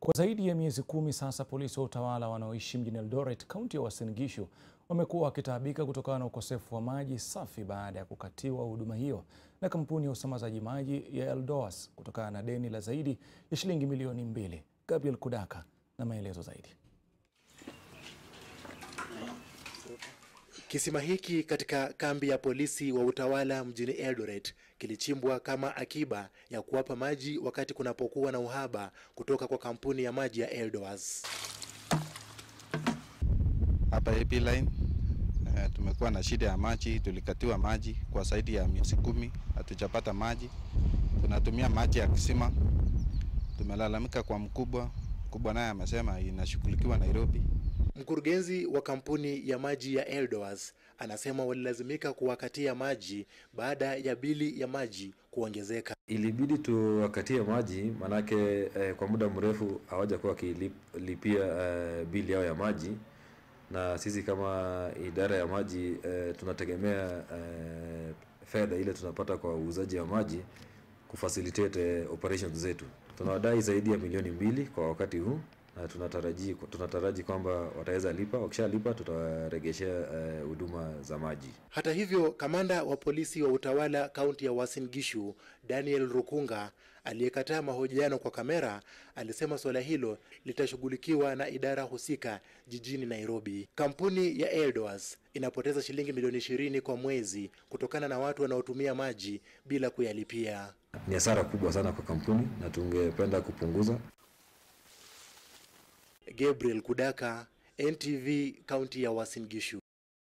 Kwa zaidi ya miezi 10 sasa, polisi wa utawala wanaoishi mjini Eldoret, kaunti ya Uasin Gishu, wamekuwa wakitaabika kutokana na ukosefu wa maji safi baada ya kukatiwa huduma hiyo na kampuni ya usambazaji maji ya Eldowas kutokana na deni la zaidi ya shilingi milioni 2. Gabriel Kudaka na maelezo zaidi. Kisima hiki katika kambi ya polisi wa utawala mjini Eldoret kilichimbwa kama akiba ya kuwapa maji wakati kunapokuwa na uhaba kutoka kwa kampuni ya maji ya Eldowas. Hapa AP line tumekuwa na shida ya maji, tulikatiwa maji kwa zaidi ya miezi 10, hatujapata maji. Tunatumia maji ya kisima. Tumelalamika kwa mkubwa naye amesema inashughulikiwa Nairobi. Mkurugenzi wa kampuni ya maji ya Eldowas anasema walilazimika kuwakatia maji baada ya bili ya maji kuongezeka. Ilibidi tuwakatie maji manake kwa muda mrefu hawajakuwa wakilipia bili yao ya maji, na sisi kama idara ya maji tunategemea fedha ile tunapata kwa uuzaji wa maji kufacilitate operations zetu. Tunawadai zaidi ya milioni 2 kwa wakati huu, na tunataraji kwamba wataweza lipa. Wakishalipa tutawaregeshea huduma za maji. Hata hivyo, kamanda wa polisi wa utawala kaunti ya Uasin Gishu, Daniel Rukunga, aliyekataa mahojiano kwa kamera, alisema swala hilo litashughulikiwa na idara husika jijini Nairobi. Kampuni ya Eldowas inapoteza shilingi milioni 20 kwa mwezi kutokana na watu wanaotumia maji bila kuyalipia. Ni hasara kubwa sana kwa kampuni na tungependa kupunguza. Gabriel Kudaka, NTV, kaunti ya Uasin Gishu.